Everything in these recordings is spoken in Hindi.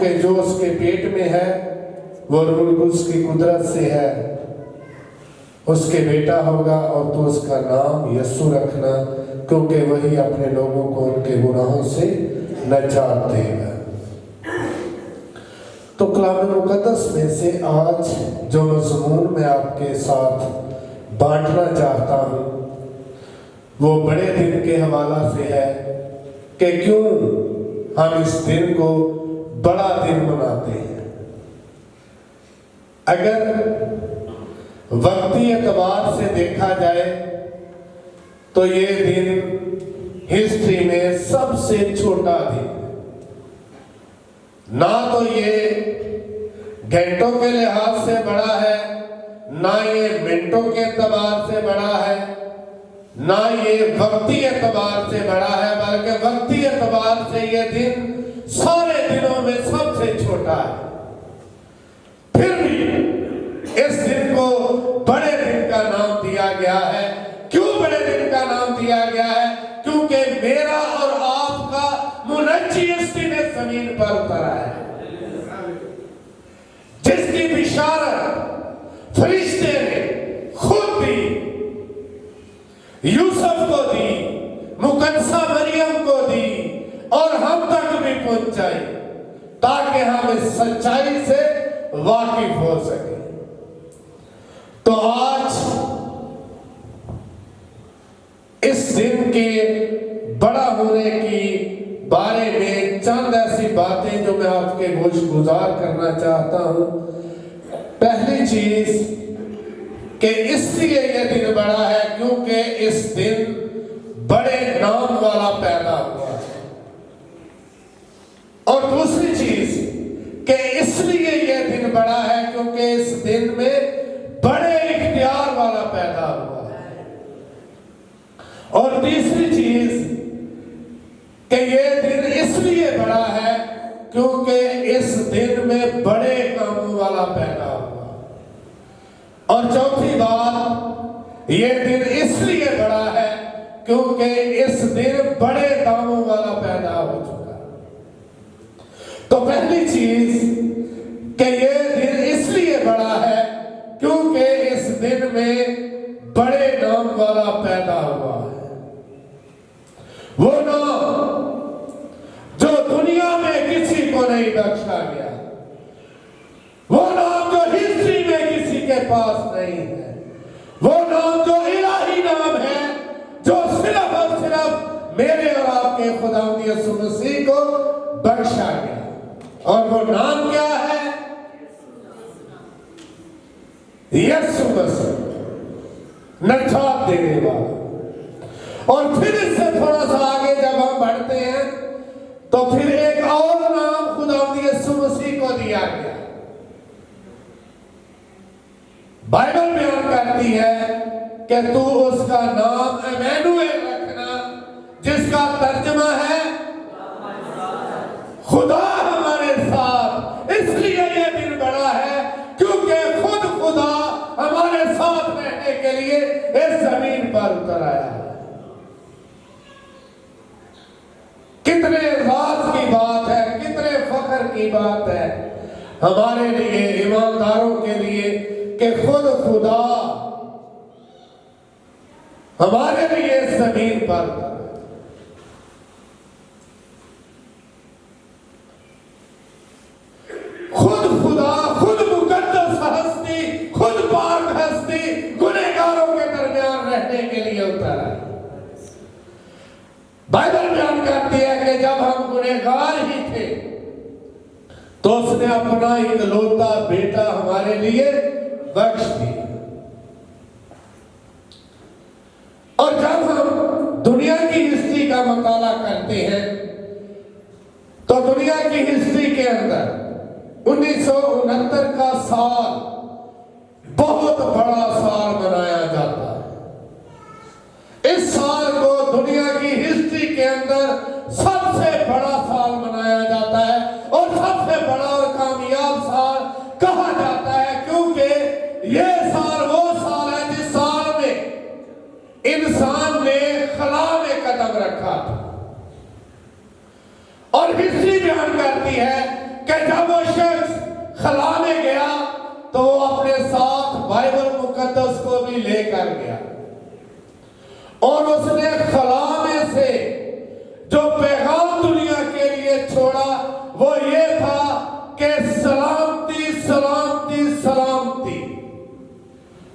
क्योंकि जो उसके पेट में है वो रूह उसकी कुदरत से है, उसके बेटा होगा और तो उसका नाम यीशु रखना, क्योंकि वही अपने लोगों को उनके गुनाहों से नजात देगा। तो कलाम मुकद्दस में से आज जो मज़मून मैं आपके साथ बांटना चाहता हूँ वो बड़े दिन के हवाला से है कि क्यों हम इस दिन को बड़ा दिन मनाते हैं। अगर वक्ती एतबार से देखा जाए तो ये दिन हिस्ट्री में सबसे छोटा दिन, ना तो ये घंटों के लिहाज से बड़ा है, ना ये मिनटों के एतबार से बड़ा है, ना ये वक्ती एतबार से बड़ा है, बल्कि वक्ती एतबार से ये दिन सारे दिनों में सबसे छोटा है। फिर भी इस दिन को बड़े दिन का नाम दिया गया है। क्यों बड़े दिन का नाम दिया गया है? क्योंकि मेरा और आपका मुनज्जी इस दिन जमीन पर उतरा है, जिसकी बिशारत फरिश्ते ने खुद दी, यूसुफ को दी, मुकद्दसा मरियम को दी और हम तक भी पहुंचाई, ताकि हम इस सच्चाई से वाकिफ हो सके। तो आज इस दिन के बड़ा होने की बारे में चंद ऐसी बातें जो मैं आपके गुजार करना चाहता हूं। पहली चीज कि इसलिए यह दिन बड़ा है क्योंकि इस दिन बड़े नाम वाला पैदा हुआ है। और दूसरी चीज कि इसलिए यह दिन बड़ा है क्योंकि इस दिन में बड़े इख्तियार वाला पैदा हुआ है। और तीसरी चीज कि यह दिन इसलिए बड़ा है क्योंकि इस दिन में बड़े कामों वाला पैदा हुआ। और चौथी बात, यह दिन इसलिए बड़ा है क्योंकि इस दिन बड़े कामों वाला पैदा हो चुका। तो पहली चीज कि यह दिन इसलिए बड़ा है क्योंकि इस दिन में बड़े नाम वाला पैदा हुआ है। वो नाम जो दुनिया में किसी को नहीं बख्शा गया, वो नाम जो हिस्ट्री में किसी के पास नहीं है, वो नाम जो इलाही नाम है, जो सिर्फ और सिर्फ मेरे और आपके खुदावंद यीशु मसीह को बख्शा गया। और वो नाम क्या है? यीशु मसीह, नजात देने वाला। और फिर इससे थोड़ा सा आगे जब हम बढ़ते हैं तो फिर एक और नाम खुदावंद यीशु मसीह को दिया गया। बाइबल बयान करती है कि तू उसका नाम इम्मानुएल रखना, जिसका तर्जुमा है खुदा हमारे साथ। इसलिए यह दिन बड़ा है क्योंकि खुद खुदा हमारे साथ रहने के लिए इस जमीन पर उतर आया है। कितने राज की बात है, कितने फख्र की बात है हमारे लिए, ईमानदारों के लिए, कि खुद खुदा हमारे लिए इस जमीन पर खुद खुदा, खुद मुकद्दस हस्ती, खुद पाक हस्ती गुनहगारों के दरमियान रहने के लिए उतरा। बाइबल बयान करती है कि जब हम गुनहगार ही थे तो उसने अपना इकलौता बेटा हमारे लिए बख्श दिया। और जब हम दुनिया की हिस्ट्री का मुताला करते हैं तो दुनिया की हिस्ट्री के अंदर 1969 का साल बहुत बड़ा साल मनाया जाता है। इस साल को दुनिया की हिस्ट्री के अंदर सबसे बड़ा साल मनाया जाता है और सबसे बड़ा और कामयाब साल कहा जाता है, क्योंकि यह साल वो साल है जिस साल में इंसान ने खला में कदम रखा था। और हिस्ट्री बयान करती है कि जब वो शख्स खला में गया तो वो अपने साथ बाइबल मुकद्दस को भी लेकर गया और उसने खला में से जो पैगाम दुनिया के लिए छोड़ा वो ये था कि सलामती सलामती सलामती।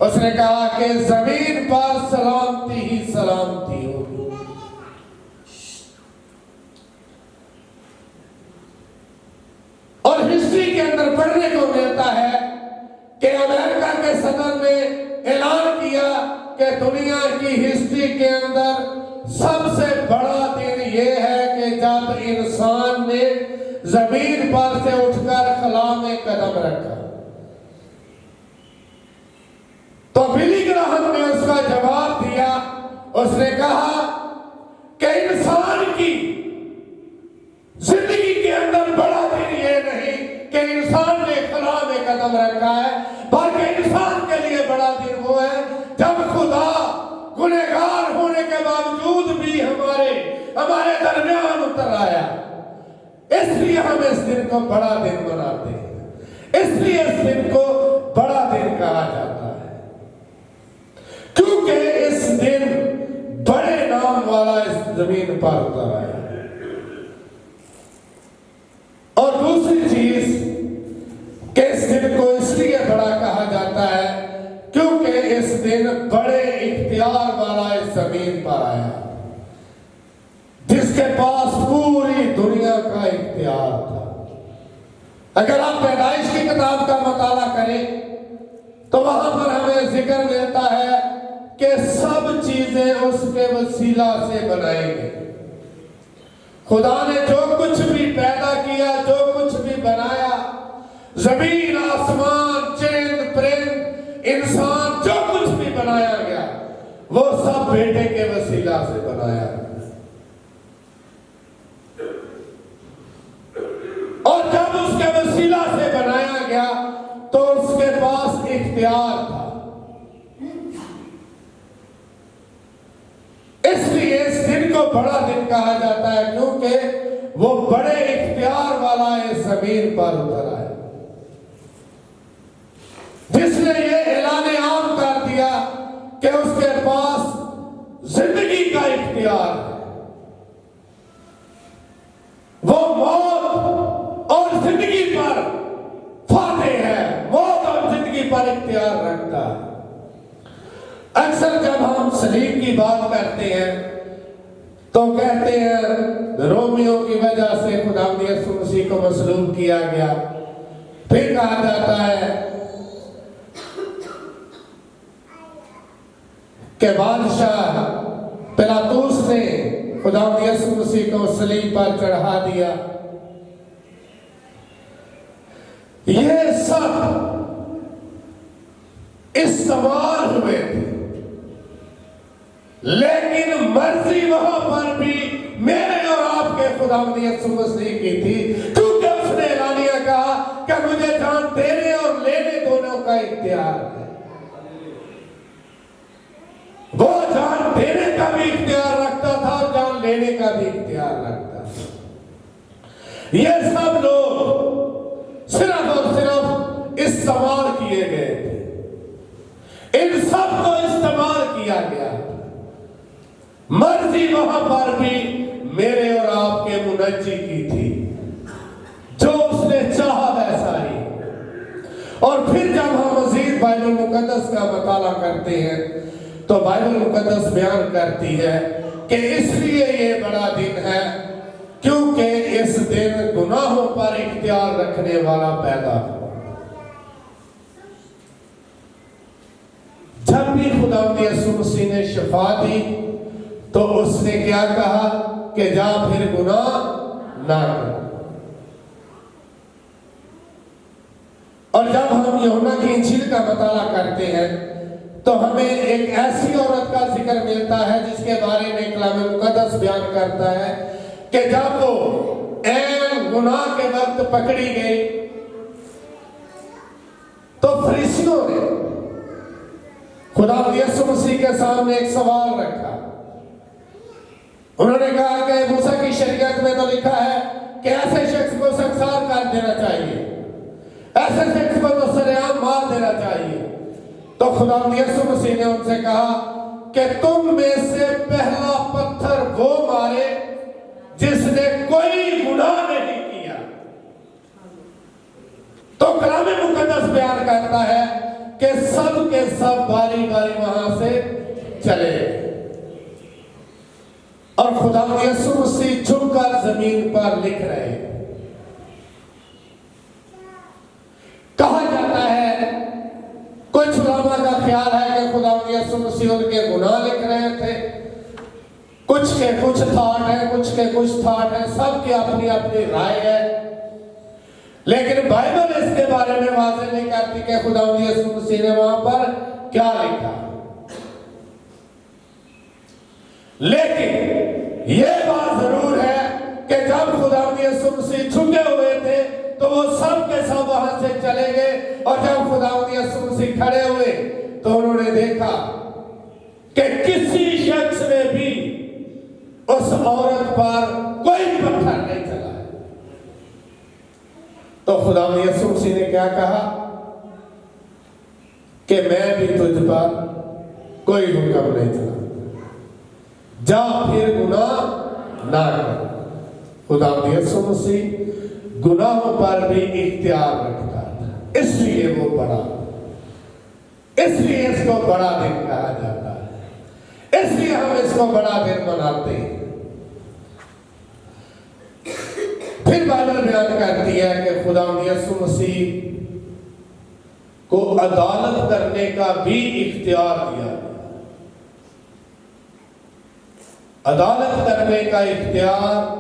उसने कहा कि जमीन पर सलामती ही सलामती होगी। और हिस्ट्री के अंदर पढ़ने को मिलता है कि अमेरिका के सदर ने ऐलान किया कि दुनिया की हिस्ट्री के अंदर सबसे बड़ा दिन यह है कि जब इंसान ने जमीन पर से उठकर खला में कदम रखा। तो बिली ग्राहम ने उसका जवाब दिया। उसने कहा कि इंसान की जिंदगी के अंदर बड़ा दिन ये नहीं कि इंसान ने खला में कदम रखा है, बल्कि इंसान के लिए बड़ा दिन वो है जब खुदा गुनहगार होने के बावजूद भी हमारे दरमियान उतर आया। इसलिए हम इस दिन को बड़ा दिन मनाते हैं, इसलिए इस दिन को बड़ा दिन कहा जाता है, क्योंकि इस दिन बड़े नाम वाला इस जमीन पर उतर आया। और दूसरी चीज कि इस दिन को इसलिए बड़ा कहा जाता है क्योंकि इस दिन बड़े इख्तियार वाला इस जमीन पर आया, जिसके पास पूरी दुनिया का इख्तियार था। अगर आप पैदाइश की किताब का मुताला करें तो वहां पर हमें जिक्र मिलता है कि सब चीजें उसके वसीला से बनाई गई। खुदा ने जो कुछ भी पैदा किया, जो कुछ भी बनाया, जमीन आसमान चंद परिंद इंसान जो कुछ भी बनाया गया वो सब बेटे के वसीला से बनाया। और जब उसके वसीला से बनाया गया तो उसके पास इख्तियार था। इसलिए इस दिन को बड़ा दिन कहा जाता है क्योंकि वो बड़े इख्तियार वाला इस जमीन पर उतर आया, जिसने ये ऐलान आम कर दिया कि उसके पास जिंदगी का इख्तियार है। वो मौत और जिंदगी पर फातेह है, मौत और जिंदगी पर इख्तियार रखता है। अक्सर जब हम सलीब की बात करते हैं तो कहते हैं रोमियो की वजह से खुदावंद यीशु मसीह को मसलूब किया गया। फिर कहा जाता है कि बादशाह पिलातुस ने खुदावंद यीशु मसीह को सलीब पर चढ़ा दिया। ये सब इस्तेमाल हुए थे, लेकिन मर्जी वहां पर भी मेरे और आपके खुदावंद यीशु मसीह की थी, क्योंकि उसने ऐलानिया कहा कि मुझे जान देने और लेने दोनों का इख्तियार है। वो जान देने का भी इख्तियार रखता था और जान लेने का भी इख्तियार रखता था। ये सब लोग सिर्फ और सिर्फ इस्तेमाल किए गए थे, इन सब को इस्तेमाल किया गया। मर्जी वहां पर भी मेरे और आपके मुनज्जी की थी, जो उसने चाहा वैसा ही। और फिर जब हम मजीद बाइबल मुकद्दस का मुताला करते हैं तो बाइबल मुकद्दस बयान करती है कि इसलिए ये बड़ा दिन है क्योंकि इस दिन गुनाहों पर इख्तियार रखने वाला पैदा हुआ। जब भी खुदावंद यीशु मसीह ने शिफा दी तो उसने क्या कहा कि जा फिर गुनाह ना कर। और जब हम यूहन्ना की इंजील का मुताला करते हैं तो हमें एक ऐसी औरत का जिक्र मिलता है जिसके बारे में कलाम मुकद्दस बयान करता है कि जब वो ऐन गुनाह के वक्त पकड़ी गई तो फरीसियों ने खुदावंद यीशु मसीह के सामने एक सवाल रखा। उन्होंने कहा कि मूसा की शरीयत में तो लिखा है कि ऐसे शख्स को संसार कर देना चाहिए, ऐसे शख्स को तो सरेआम मार देना चाहिए। तो खुदा यीशु मसीह ने उनसे कहा कि तुम में से पहला पत्थर वो मारे जिसने कोई गुनाह नहीं किया। तो कलाम मुकद्दस बयान करता है कि सब के सब बारी बारी वहां से चले और खुदा यीशु मसीह झुककर जमीन पर लिख रहे हैं। कहा जाता है, कुछ उलमा का ख्याल है कि खुदा यीशु मसीह उनके गुनाह लिख रहे थे, कुछ के कुछ थॉट है, कुछ के कुछ थॉट है, सबकी अपनी अपनी राय है। लेकिन बाइबल इसके बारे में वाज़ेह नहीं करती कि खुदा यीशु मसीह ने वहां पर क्या लिखा। लेकिन यह बात जरूर है कि जब खुदा यीशु मसीह झुके हुए थे तो वो सब के सब वहां से चले गए, और जब खुदा यीशु मसीह खड़े हुए तो उन्होंने देखा कि किसी शख्स ने भी उस औरत पर कोई पत्थर नहीं चला। तो खुदा यीशु मसीह ने क्या कहा कि मैं भी तुझ पर कोई हुक्म नहीं चला, जा फिर गुनाह ना कर। खुदा यीशु मसीह गुनाहों पर भी इख्तियार रखता था, इसलिए वो बड़ा, इसलिए इसको बड़ा दिन कहा जाता है, इसलिए हम इसको बड़ा दिन मनाते हैं। फिर बाइबल बयान करती है कि खुदा यीशु मसीह को अदालत करने का भी इख्तियार दिया। अदालत करने का इख्तियार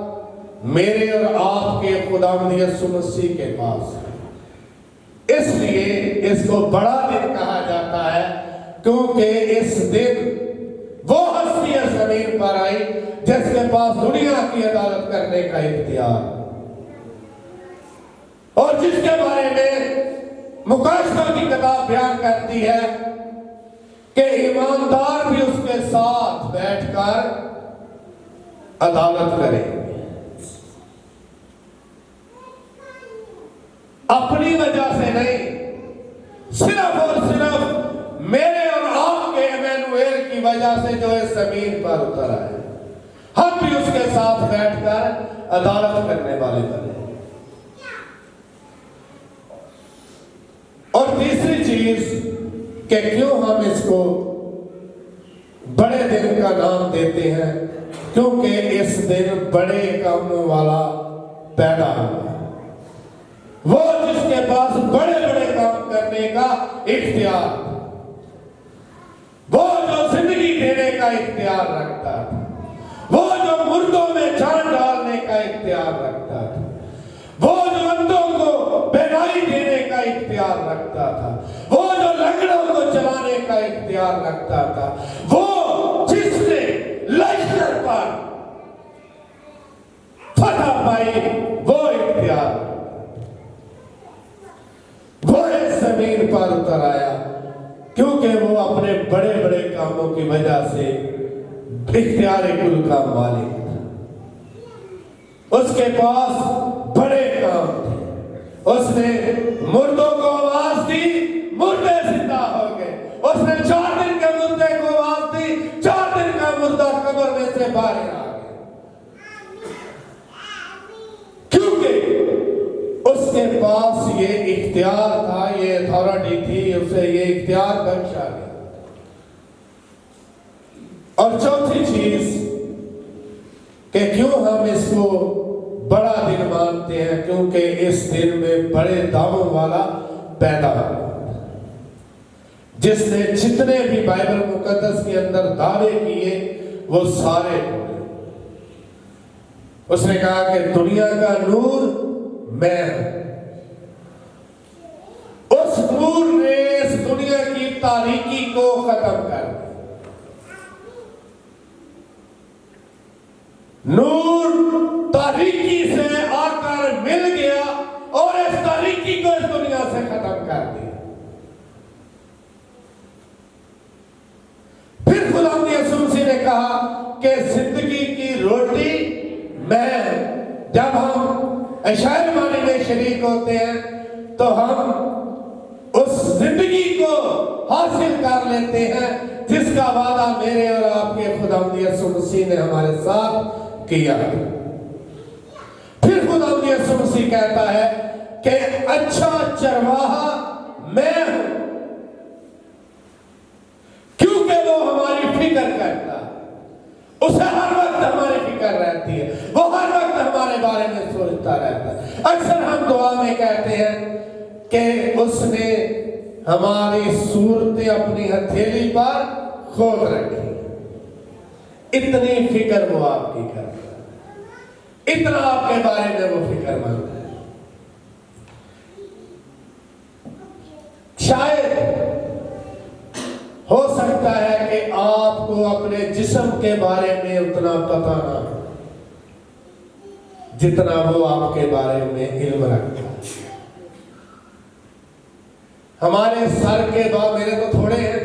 मेरे और आपके खुदावंद यीशु मसीह के पास है। इसलिए इसको बड़ा दिन कहा जाता है, क्योंकि इस दिन वो हस्तियां जमीन पर आई जिसके पास दुनिया की अदालत करने का इख्तियार, और जिसके बारे में मुकाशफा की किताब बयान करती है कि ईमानदार भी उसके साथ बैठकर अदालत करें। अपनी वजह से नहीं, सिर्फ और सिर्फ मेरे और आपके इमैनुएल की वजह से जो इस जमीन पर उतर आए, हम भी उसके साथ बैठकर अदालत करने वाले बने। और तीसरी चीज कि क्यों हम इसको बड़े दिन का नाम देते हैं, क्योंकि इस दिन बड़े कामों वाला पैदा हुआ, वो जिसके पास बड़े बड़े काम करने का इख्तियार, वो जो जिंदगी देने का इख्तियार रखता था, वो जो मुर्दों में जान डालने का इख्तियार रखता था, वो जो अंधों को बेनाई देने का इख्तियार रखता था, वो जो लंगड़ों को चलाने का इख्तियार रखता था, वो जिसने लश्कर पर फतह पाई, वो इख्तियार वो इस जमीन पर उतर आया, क्योंकि वो अपने बड़े बड़े कामों की वजह से इख्तियार कुल का मालिक था। उसके पास बड़े काम थे, उसने मुर्दों को आवाज दी, मुर्दे जिंदा हो गए। उसने 4 दिन के मुर्दे को आवाज दी, 4 दिन का मुर्दा कब्र में से बाहर आ गया, क्योंकि उसके पास ये इख्तियार था, ये अथॉरिटी थी, उसे ये इख्तियार बख्शा गया। और चौथी चीज कि क्यों हम इसको बड़ा दिन मानते हैं, क्योंकि इस दिन में बड़े दावों वाला पैदा हुआ, जिसने जितने भी बाइबल मुकद्दस के अंदर दावे किए वो सारे पूरे। उसने कहा कि दुनिया का नूर मैं हूं। उस नूर ने इस दुनिया की तारीकी को खत्म कर दिया। नूर तारीकी से आकर मिल गया और इस तारीकी को इस दुनिया से खत्म कर दिया। फिर खुदा यीशु मसीह ने कहा कि जिंदगी की रोटी मैं। जब हम ऐशार मानी में शरीक होते हैं तो हम उस जिंदगी को हासिल कर लेते हैं जिसका वादा मेरे और आपके खुदावंद यीशु मसीह ने हमारे साथ किया। फिर खुदावंद यीशु मसीह कहता है कि अच्छा चरवाहा मैं हूं, क्योंकि वो हमारी फिक्र करता है, उसे हर वक्त हमारी फिक्र रहती है, वो हर वक्त हमारे बारे में सोचता रहता है। अक्सर हम दुआ में कहते हैं कि उसने हमारी सूरतें अपनी हथेली पर खोद रखी, इतनी फिक्र वो आपकी करता है, इतना आपके बारे में वो फिक्रमंद है। शायद हो सकता है कि आपको अपने जिस्म के बारे में उतना पता ना हो जितना वो आपके बारे में इल्म रखता है। हमारे सर के बाल, मेरे तो थोड़े हैं,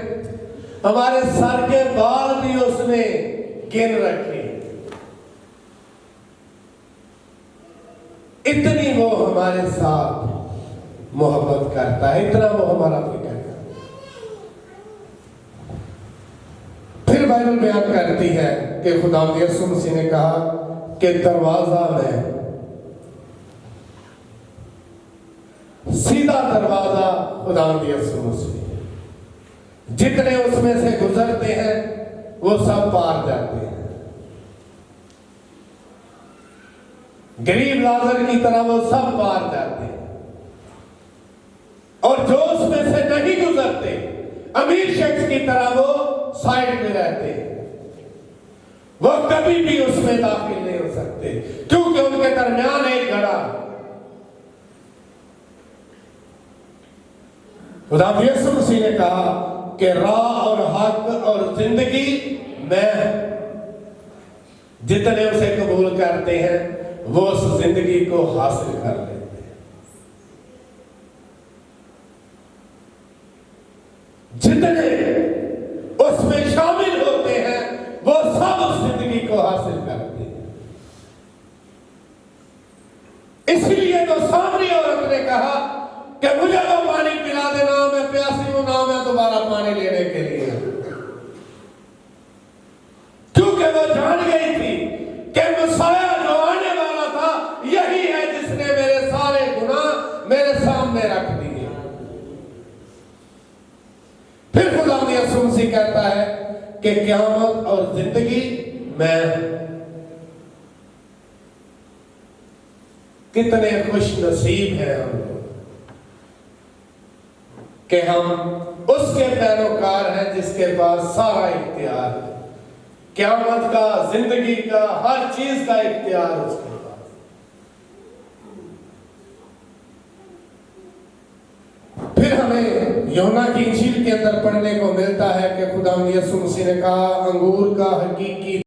हमारे सर के बाल भी उसने गिन रखे, इतनी वो हमारे साथ मोहब्बत करता है, इतना वो हमारा फिक्र करता है। फिर बाइबल बयान करती है कि खुदावंद यीशु मसीह ने कहा कि दरवाजा में, सीधा दरवाजा खुदावंद यीशु मसीह, जितने उसमें से गुजरते हैं वो सब पार जाते हैं। गरीब लाजर की तरह वो सब पार जाते हैं, और जो उसमें से नहीं गुजरते अमीर शख्स की तरह वो साइड में रहते हैं, वो कभी भी उसमें दाखिल नहीं हो सकते, क्योंकि उनके दरमियान एक गड़ा। खुदावंद यीशु मसीह ने कहा कि राह और हक और जिंदगी मैं, जितने उसे कबूल करते हैं वो उस जिंदगी को हासिल कर लेते हैं, जितने उसमें शामिल होते हैं वो सब उस जिंदगी को हासिल करते हैं। इसलिए तो सामरी औरत ने कहा कि मुझे वो पानी पिला देना, मैं प्यासी हूं ना, मैं दोबारा पानी लेने के लिए, क्योंकि वो जान गई थी कि मसीहा जो आने वाला था यही है जिसने मेरे सारे गुनाह मेरे सामने रख दिए। फिर खुदावंद यीशु मसीह कहता है कि क़यामत और जिंदगी मैं। कितने खुश नसीब हैं हम लोग कि हम उसके पैरोकार हैं जिसके पास सारा इख्तियार है, क़यामत का, जिंदगी का, हर चीज का इख्तियार उसके पास। फिर हमें यूहन्ना की इंजील के अंदर पढ़ने को मिलता है कि खुदावंद यीशु मसीह ने कहा अंगूर का हकीकी